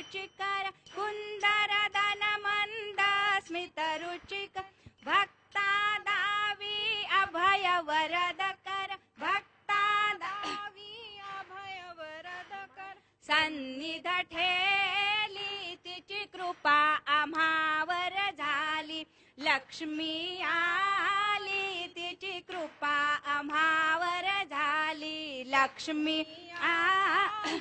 रुचिकर कुंदर दन मंद स्मित रुचिकर भक्ता दावी अभय वरदकर भक्ता दावी अभय वरदकर सन्निध ठेली तिची कृपा आम्हावर झाली लक्ष्मी आली तिची कृपा आम्हावर झाली लक्ष्मी आली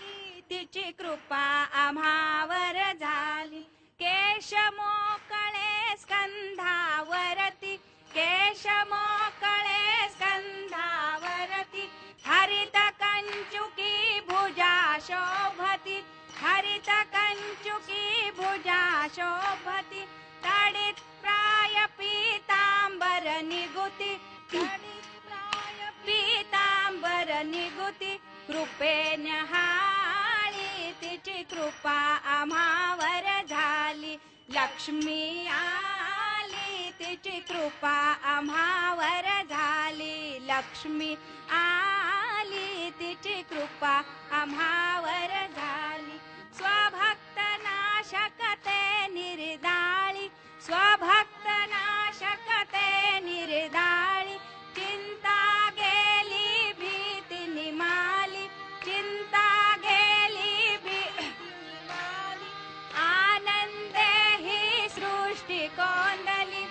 तिची कृपा आम्हावर झाली केश मोकळे स्कंधावरती केश मोकळे स्कंधावरती हरित कंचुकी भुजा शोभती हरित कंचुकी भुजा शोभती तडित प्राय पीतांबर निगुती तडित प्राय पीतांबर निगुती कृपेने हाळी तिची कृपा आम्हावर झाली लक्ष्मी आली तिची कृपा आम्हावर झाली लक्ष्मी आली तिची कृपा आम्हावर झाली स्वभक्त नाशकते निर्दाळी स्वभक्त नाशकते निर्दाळी चिंता गेली भीती निमाली चिंता गेली भीती निमाली आनंदे ही सृष्टी कोंदली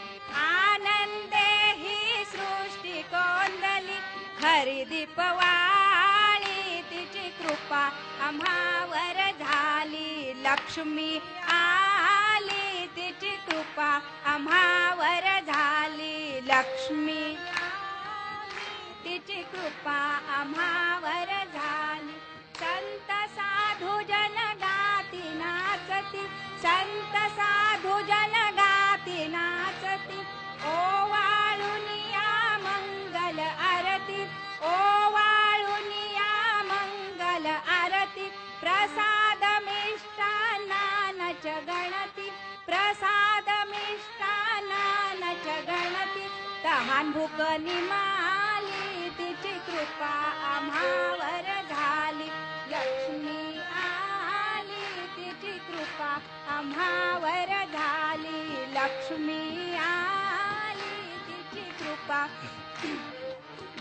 आनंदे ही सृष्टी कोंदली खरी दीपवाळी तिची कृपा आम्हावर झाली लक्ष्मी आली तिची कृपा आम्हावर झाली लक्ष्मी तिची कृपा आम्हावर झाली संत साधू जन गाती नाचती संत साधू जन गाती नाचती ओवाळुनिया मंगल आरती ओवाळुनिया मंगल आरती प्रसाद मिष्टान्नाच गणती प्रसाद मिष्टान्नाच गणती तहान भूक निमाली तिची कृपा आम्हावर झाली लक्ष्मी आली तिची कृपा आम्हावर झाली लक्ष्मी आली तिची कृपा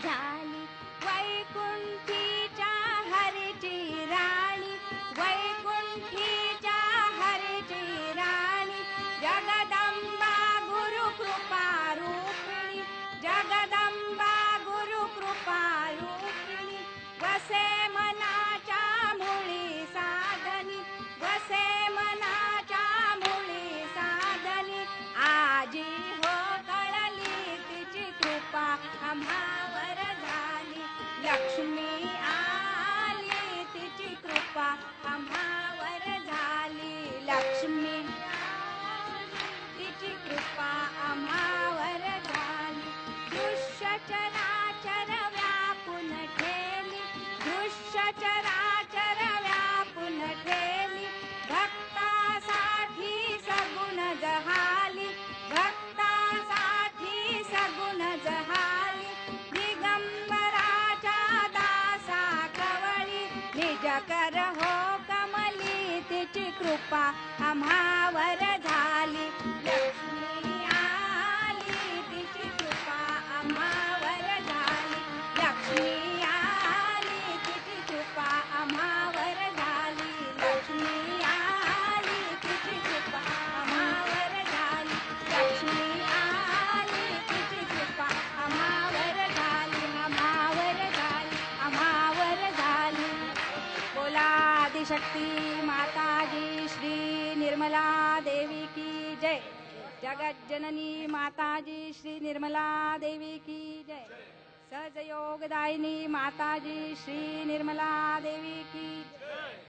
झाली वैकुंठीच्या हरीची राणी वैकुंठीच्या हरीची राणी जगदंबा गुरु कृपा रूपिणी जगदंबा गुरु कृपा रूपिणी वसे मनाच्या मुळी साधनी वसे मनाच्या मुळी साधनी आजी हो कळली तिची कृपा आम्हावर झाली लक्ष्मी आली तिची कृपा आम्हावर झाली लक्ष्मी तिची कृपा आम्हावर झाली दृश्य चराचर व्यापून ठेली दृश्य चराचर व्यापून ठेली भक्तासाठी सगुण जहाली भक्तासाठी सगुण जहाली दिगंबराच्या दासा कवळी निज कर हो कमली तिची कृपा आम्हावर झाली लक्ष्मी आली तिची कृपा आम्हावर झाली लक्ष्मी आली तिची कृपा आम्हावर झाली लक्ष्मी आली तिची कृपा आम्हावर झाली लक्ष्मी आली तिची कृपा आम्हावर झाली आम्हावर झाली बोला आदिशक्ती माताजी श्री निर्मला देवी की जय जगज्जननी माताजी श्री निर्मला देवी की जय सहजयोगदायिनी माताजी श्री निर्मला देवी की